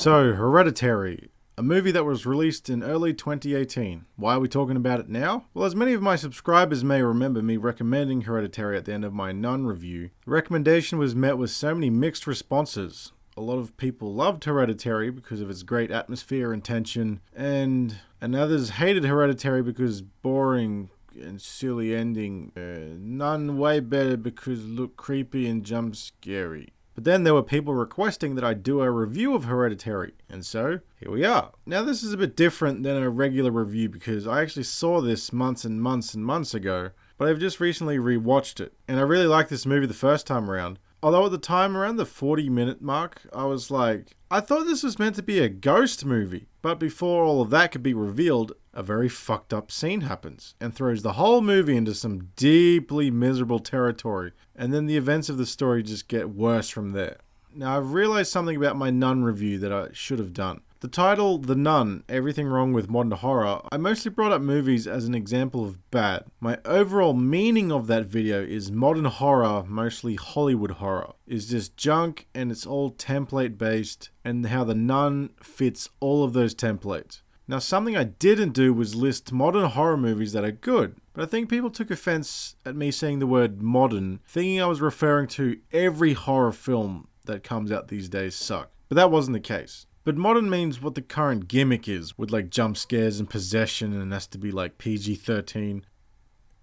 So, Hereditary, a movie that was released in early 2018. Why are we talking about it now? Well, as many of my subscribers may remember me recommending Hereditary at the end of my Nun review, the recommendation was met with so many mixed responses. A lot of people loved Hereditary because of its great atmosphere and tension, and others hated Hereditary because boring and silly ending. None way better because look creepy and jump scary. But then there were people requesting that I do a review of Hereditary, and so here we are. Now this is a bit different than a regular review because I actually saw this months and months and months ago, but I've just recently rewatched it, and I really liked this movie the first time around. Although at the time, around the 40-minute mark, I was like, I thought this was meant to be a ghost movie. But before all of that could be revealed, a very fucked up scene happens and throws the whole movie into some deeply miserable territory. And then the events of the story just get worse from there. Now I've realized something about my Nun review that I should have done. The title, The Nun, Everything Wrong with Modern Horror, I mostly brought up movies as an example of bad. My overall meaning of that video is modern horror, mostly Hollywood horror, is just junk and it's all template based, and how The Nun fits all of those templates. Now something I didn't do was list modern horror movies that are good, but I think people took offense at me saying the word modern, thinking I was referring to every horror film that comes out these days suck. But that wasn't the case. But modern means what the current gimmick is, with like jump scares and possession, and it has to be like PG-13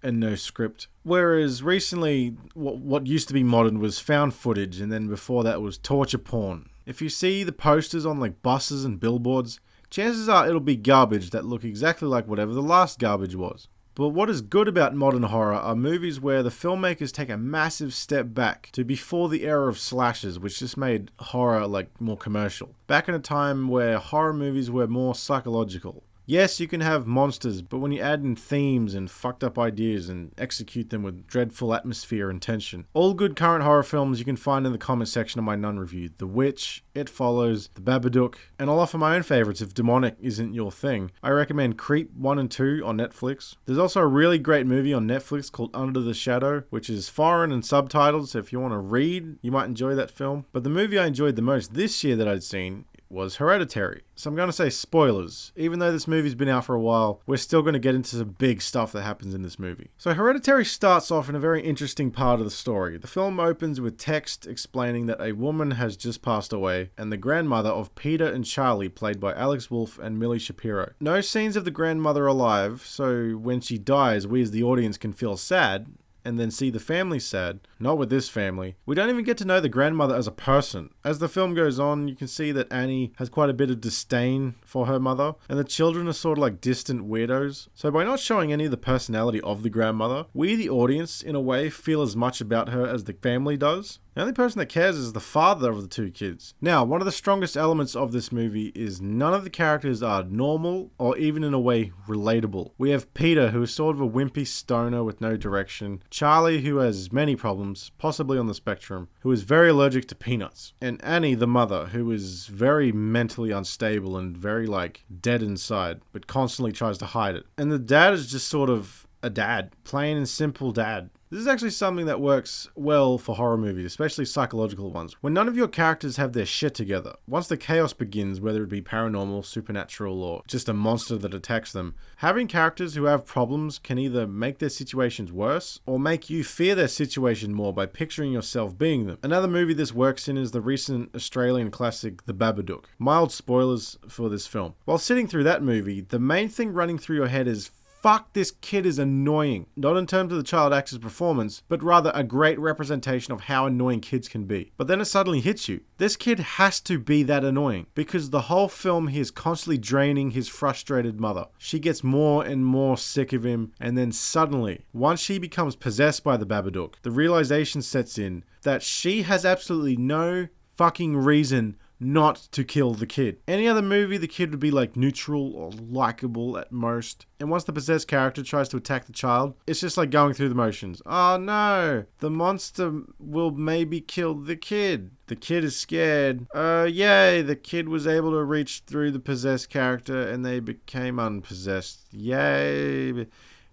and no script. Whereas recently, what used to be modern was found footage, and then before that was torture porn. If you see the posters on like buses and billboards, chances are it'll be garbage that look exactly like whatever the last garbage was. But what is good about modern horror are movies where the filmmakers take a massive step back to before the era of slashers, which just made horror like more commercial. Back in a time where horror movies were more psychological. Yes, you can have monsters, but when you add in themes and fucked up ideas and execute them with dreadful atmosphere and tension. All good current horror films you can find in the comment section of my Nun review. The Witch, It Follows, The Babadook, and I'll offer my own favourites if demonic isn't your thing. I recommend Creep 1 and 2 on Netflix. There's also a really great movie on Netflix called Under the Shadow, which is foreign and subtitled, so if you want to read, you might enjoy that film. But the movie I enjoyed the most this year that I'd seen was Hereditary. So I'm going to say spoilers. Even though this movie's been out for a while, we're still going to get into some big stuff that happens in this movie. So Hereditary starts off in a very interesting part of the story. The film opens with text explaining that a woman has just passed away, and the grandmother of Peter and Charlie, played by Alex Wolff and Millie Shapiro. No scenes of the grandmother alive, so when she dies, we as the audience can feel sad, and then see the family sad. Not with this family. We don't even get to know the grandmother as a person. As the film goes on, you can see that Annie has quite a bit of disdain for her mother, and the children are sort of like distant weirdos. So by not showing any of the personality of the grandmother, we the audience, in a way, feel as much about her as the family does. The only person that cares is the father of the two kids. Now, one of the strongest elements of this movie is none of the characters are normal or even in a way relatable. We have Peter, who is sort of a wimpy stoner with no direction. Charlie, who has many problems, possibly on the spectrum, who is very allergic to peanuts. And Annie, the mother, who is very mentally unstable and very like dead inside, but constantly tries to hide it. And the dad is just sort of a dad. Plain and simple dad. This is actually something that works well for horror movies, especially psychological ones. When none of your characters have their shit together, once the chaos begins, whether it be paranormal, supernatural, or just a monster that attacks them, having characters who have problems can either make their situations worse, or make you fear their situation more by picturing yourself being them. Another movie this works in is the recent Australian classic, The Babadook. Mild spoilers for this film. While sitting through that movie, the main thing running through your head is, fuck, this kid is annoying. Not in terms of the child actor's performance, but rather a great representation of how annoying kids can be. But then it suddenly hits you. This kid has to be that annoying, because the whole film he is constantly draining his frustrated mother. She gets more and more sick of him, and then suddenly, once she becomes possessed by the Babadook, the realization sets in that she has absolutely no fucking reason not to kill the kid. Any other movie, the kid would be like neutral or likable at most. And once the possessed character tries to attack the child, it's just like going through the motions. Oh no, the monster will maybe kill the kid. The kid is scared. Yay, the kid was able to reach through the possessed character and they became unpossessed. Yay.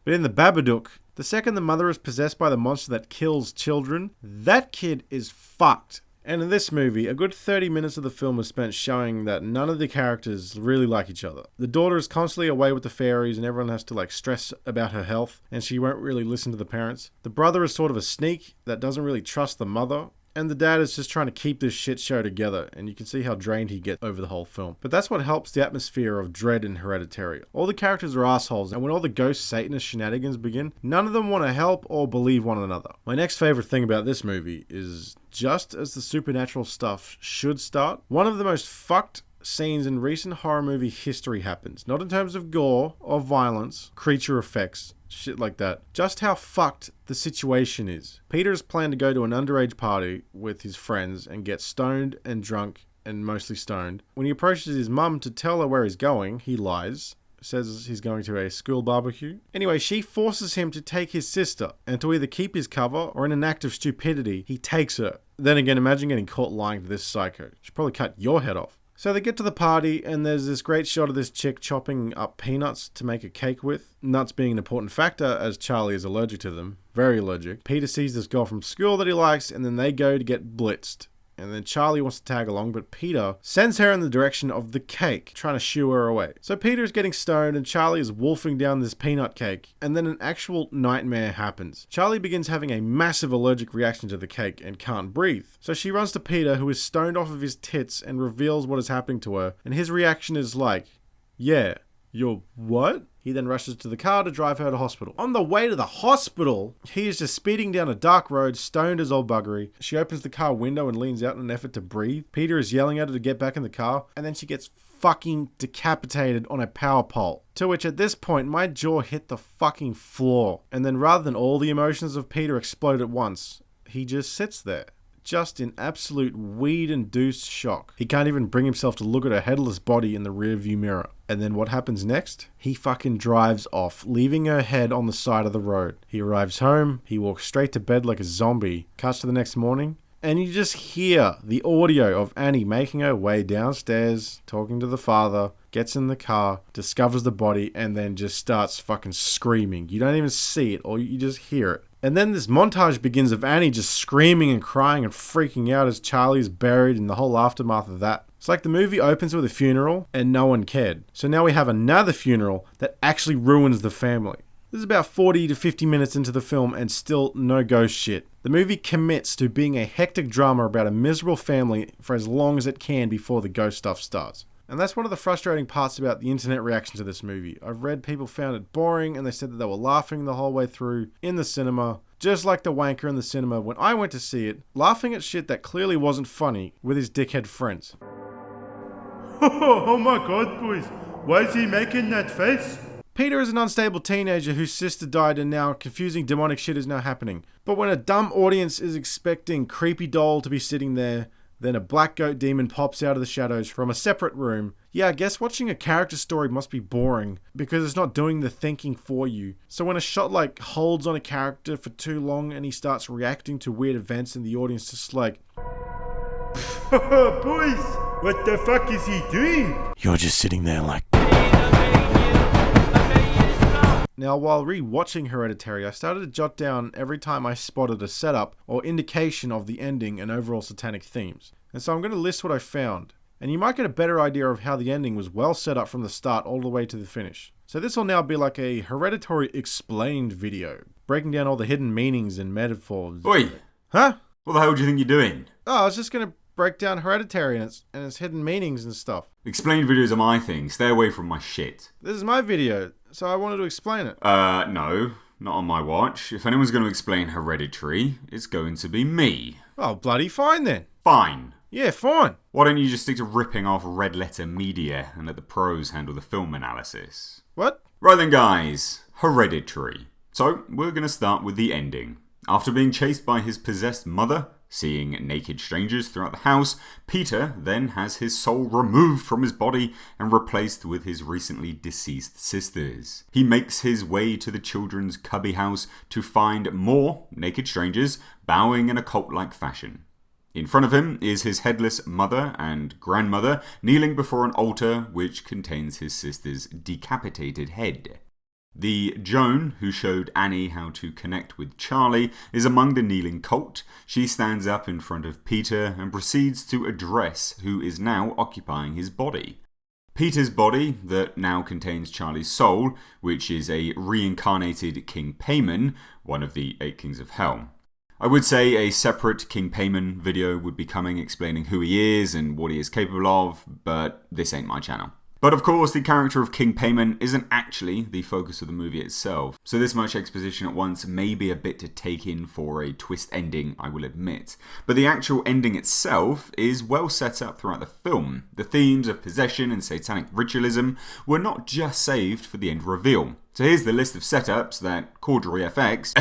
But in the Babadook, the second the mother is possessed by the monster that kills children, that kid is fucked. And in this movie, a good 30 minutes of the film is spent showing that none of the characters really like each other. The daughter is constantly away with the fairies and everyone has to stress about her health, and she won't really listen to the parents. The brother is sort of a sneak that doesn't really trust the mother. And the dad is just trying to keep this shit show together, and you can see how drained he gets over the whole film. But that's what helps the atmosphere of dread in Hereditary. All the characters are assholes, and when all the ghost Satanist shenanigans begin, none of them want to help or believe one another. My next favorite thing about this movie is just as the supernatural stuff should start, one of the most fucked scenes in recent horror movie history happens. Not in terms of gore or violence, creature effects, shit like that. Just how fucked the situation is. Peter's planned to go to an underage party with his friends and get stoned and drunk and mostly stoned. When he approaches his mum to tell her where he's going, he lies. Says he's going to a school barbecue. Anyway, she forces him to take his sister and to either keep his cover or in an act of stupidity, he takes her. Then again, imagine getting caught lying to this psycho. She'd probably cut your head off. So they get to the party and there's this great shot of this chick chopping up peanuts to make a cake with. Nuts being an important factor as Charlie is allergic to them. Very allergic. Peter sees this girl from school that he likes and then they go to get blitzed. And then Charlie wants to tag along, but Peter sends her in the direction of the cake, trying to shoo her away. So Peter is getting stoned and Charlie is wolfing down this peanut cake, and then an actual nightmare happens. Charlie begins having a massive allergic reaction to the cake and can't breathe. So she runs to Peter, who is stoned off of his tits, and reveals what is happening to her, and his reaction is like, "Yeah, you're what?" He then rushes to the car to drive her to hospital. On the way to the hospital, he is just speeding down a dark road, stoned as old buggery. She opens the car window and leans out in an effort to breathe. Peter is yelling at her to get back in the car, and then she gets fucking decapitated on a power pole. To which at this point, my jaw hit the fucking floor. And then rather than all the emotions of Peter explode at once, he just sits there. Just in absolute weed-induced shock. He can't even bring himself to look at her headless body in the rearview mirror. And then what happens next? He fucking drives off, leaving her head on the side of the road. He arrives home, he walks straight to bed like a zombie, cuts to the next morning, and you just hear the audio of Annie making her way downstairs, talking to the father, gets in the car, discovers the body, and then just starts fucking screaming. You don't even see it, or you just hear it. And then this montage begins of Annie just screaming and crying and freaking out as Charlie is buried in the whole aftermath of that. It's like the movie opens with a funeral and no one cared. So now we have another funeral that actually ruins the family. This is about 40 to 50 minutes into the film and still no ghost shit. The movie commits to being a hectic drama about a miserable family for as long as it can before the ghost stuff starts. And that's one of the frustrating parts about the internet reaction to this movie. I've read people found it boring and they said that they were laughing the whole way through in the cinema, just like the wanker in the cinema when I went to see it, laughing at shit that clearly wasn't funny with his dickhead friends. Oh my god, boys, why is he making that face? Peter is an unstable teenager whose sister died and now confusing demonic shit is now happening. But when a dumb audience is expecting creepy doll to be sitting there, then a black goat demon pops out of the shadows from a separate room. Yeah, I guess watching a character story must be boring because it's not doing the thinking for you. So when a shot holds on a character for too long and he starts reacting to weird events and the audience just like, boys, what the fuck is he doing? You're just sitting there like... Now, while re-watching Hereditary, I started to jot down every time I spotted a setup or indication of the ending and overall satanic themes. And so I'm going to list what I found. And you might get a better idea of how the ending was well set up from the start all the way to the finish. So this will now be like a Hereditary explained video, breaking down all the hidden meanings and metaphors. Oi! Huh? What the hell do you think you're doing? Oh, I was just going to break down Hereditary and its hidden meanings and stuff. Explained videos are my thing. Stay away from my shit. This is my video, so I wanted to explain it. No. Not on my watch. If anyone's going to explain Hereditary, it's going to be me. Oh, bloody fine then. Fine. Yeah, fine. Why don't you just stick to ripping off Red Letter Media and let the pros handle the film analysis? What? Right then, guys. Hereditary. So, we're going to start with the ending. After being chased by his possessed mother, seeing naked strangers throughout the house, Peter then has his soul removed from his body and replaced with his recently deceased sisters. He makes his way to the children's cubby house to find more naked strangers bowing in a cult-like fashion. In front of him is his headless mother and grandmother kneeling before an altar which contains his sister's decapitated head. The Joan, who showed Annie how to connect with Charlie, is among the kneeling cult. She stands up in front of Peter and proceeds to address who is now occupying his body. Peter's body, that now contains Charlie's soul, which is a reincarnated King Payman, one of the 8 kings of hell. I would say a separate King Payman video would be coming explaining who he is and what he is capable of, but this ain't my channel. But of course, the character of King Payman isn't actually the focus of the movie itself, so this much exposition at once may be a bit to take in for a twist ending, I will admit. But the actual ending itself is well set up throughout the film. The themes of possession and satanic ritualism were not just saved for the end reveal. So here's the list of setups that CorderyFX,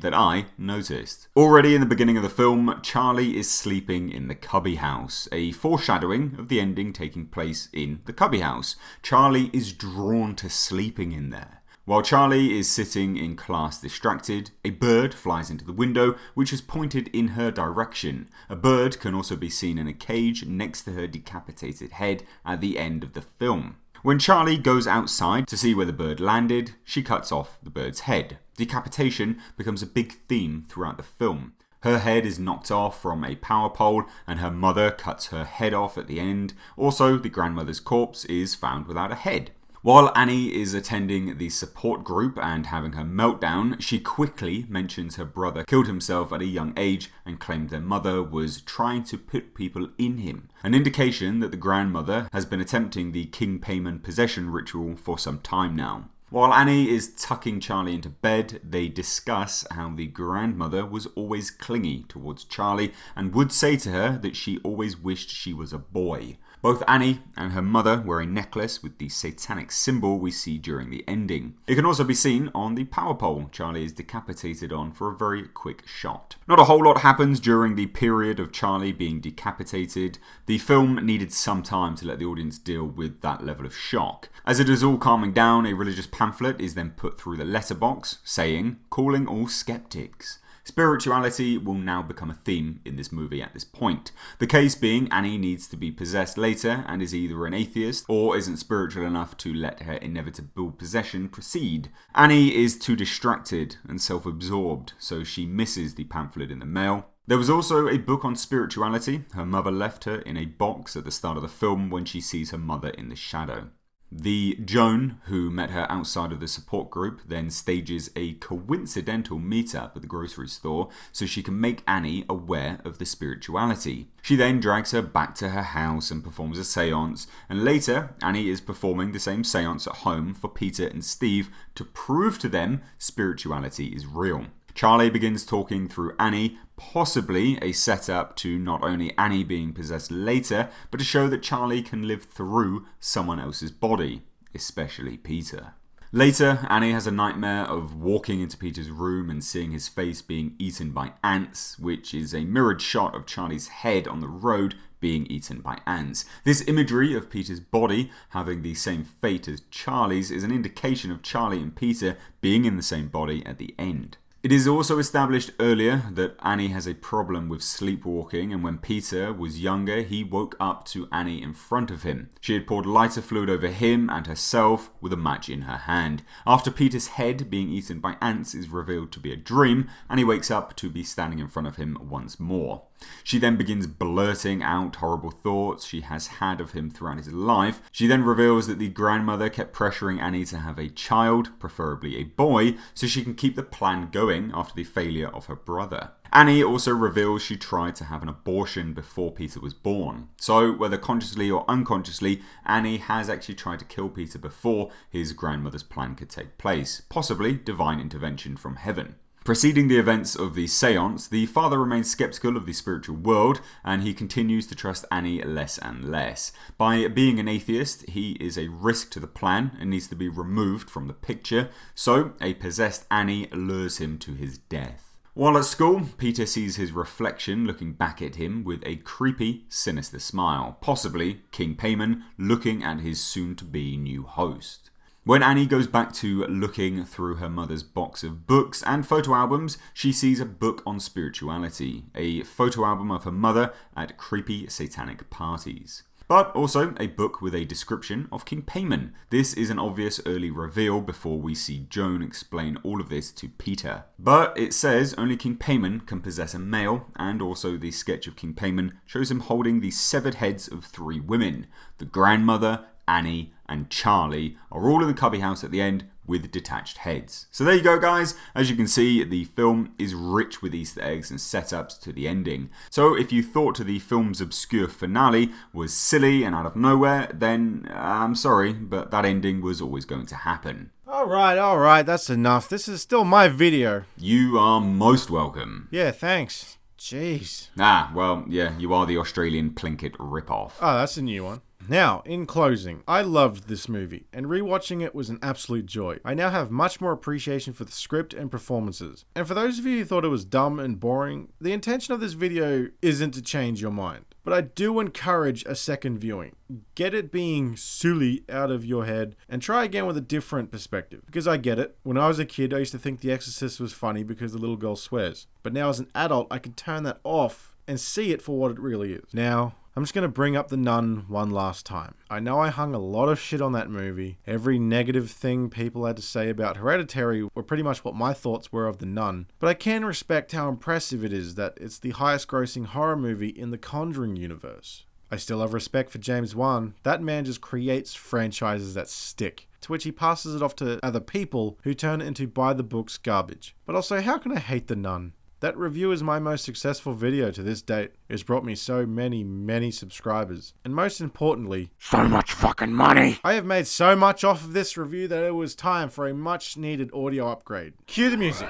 that I noticed. Already in the beginning of the film, Charlie is sleeping in the cubby house, a foreshadowing of the ending taking place in the cubby house. Charlie is drawn to sleeping in there. While Charlie is sitting in class distracted, a bird flies into the window, which is pointed in her direction. A bird can also be seen in a cage next to her decapitated head at the end of the film. When Charlie goes outside to see where the bird landed, she cuts off the bird's head. Decapitation becomes a big theme throughout the film. Her head is knocked off from a power pole and her mother cuts her head off at the end. Also, the grandmother's corpse is found without a head. While Annie is attending the support group and having her meltdown, she quickly mentions her brother killed himself at a young age and claimed their mother was trying to put people in him, an indication that the grandmother has been attempting the King Payman possession ritual for some time now. While Annie is tucking Charlie into bed, they discuss how the grandmother was always clingy towards Charlie and would say to her that she always wished she was a boy. Both Annie and her mother wear a necklace with the satanic symbol we see during the ending. It can also be seen on the power pole Charlie is decapitated on for a very quick shot. Not a whole lot happens during the period of Charlie being decapitated. The film needed some time to let the audience deal with that level of shock. As it is all calming down, a religious pamphlet is then put through the letterbox saying, calling all skeptics. Spirituality will now become a theme in this movie at this point. The case being Annie needs to be possessed later and is either an atheist or isn't spiritual enough to let her inevitable possession proceed. Annie is too distracted and self-absorbed, so she misses the pamphlet in the mail. There was also a book on spirituality. Her mother left her in a box at the start of the film when she sees her mother in the shadow. The Joan, who met her outside of the support group, then stages a coincidental meetup at the grocery store so she can make Annie aware of the spirituality. She then drags her back to her house and performs a seance, and later Annie is performing the same seance at home for Peter and Steve to prove to them spirituality is real. Charlie begins talking through Annie, possibly a setup to not only Annie being possessed later, but to show that Charlie can live through someone else's body, especially Peter. Later, Annie has a nightmare of walking into Peter's room and seeing his face being eaten by ants, which is a mirrored shot of Charlie's head on the road being eaten by ants. This imagery of Peter's body having the same fate as Charlie's is an indication of Charlie and Peter being in the same body at the end. It is also established earlier that Annie has a problem with sleepwalking, and when Peter was younger, he woke up to Annie in front of him. She had poured lighter fluid over him and herself with a match in her hand. After Peter's head being eaten by ants is revealed to be a dream, Annie wakes up to be standing in front of him once more. She then begins blurting out horrible thoughts she has had of him throughout his life. She then reveals that the grandmother kept pressuring Annie to have a child, preferably a boy, so she can keep the plan going after the failure of her brother. Annie also reveals she tried to have an abortion before Peter was born. So, whether consciously or unconsciously, Annie has actually tried to kill Peter before his grandmother's plan could take place, possibly divine intervention from heaven. Preceding the events of the seance, the father remains skeptical of the spiritual world, and he continues to trust Annie less and less. By being an atheist, he is a risk to the plan and needs to be removed from the picture, so a possessed Annie lures him to his death. While at school, Peter sees his reflection looking back at him with a creepy, sinister smile, possibly King Payman looking at his soon-to-be new host. When Annie goes back to looking through her mother's box of books and photo albums, she sees a book on spirituality, a photo album of her mother at creepy satanic parties. but also a book with a description of King Payman. This is an obvious early reveal before we see Joan explain all of this to Peter. But it says only King Payman can possess a male, and also the sketch of King Payman shows him holding the severed heads of 3 women. The grandmother, Annie, and Charlie are all in the cubby house at the end with detached heads. So there you go, guys. As you can see, the film is rich with Easter eggs and setups to the ending. So if you thought the film's obscure finale was silly and out of nowhere, then I'm sorry, but that ending was always going to happen. Alright, that's enough. This is still my video. You are most welcome. Yeah, thanks. Jeez. Well, yeah, you are the Australian Plinkett ripoff. Oh, that's a new one. Now, in closing, I loved this movie, and rewatching it was an absolute joy. I now have much more appreciation for the script and performances. And for those of you who thought it was dumb and boring, the intention of this video isn't to change your mind. But I do encourage a second viewing. Get it being silly out of your head and try again with a different perspective. Because I get it. When I was a kid, I used to think The Exorcist was funny because the little girl swears. But now as an adult, I can turn that off and see it for what it really is. Now, I'm just going to bring up The Nun one last time. I know I hung a lot of shit on that movie. Every negative thing people had to say about Hereditary were pretty much what my thoughts were of The Nun. But I can respect how impressive it is that it's the highest grossing horror movie in the Conjuring universe. I still have respect for James Wan. That man just creates franchises that stick, to which he passes it off to other people who turn it into by-the-books garbage. But also, how can I hate The Nun? That review is my most successful video to this date. It's brought me so many subscribers. And most importantly, So much fucking money. I have made so much off of this review that it was time for a much needed audio upgrade. Cue the music.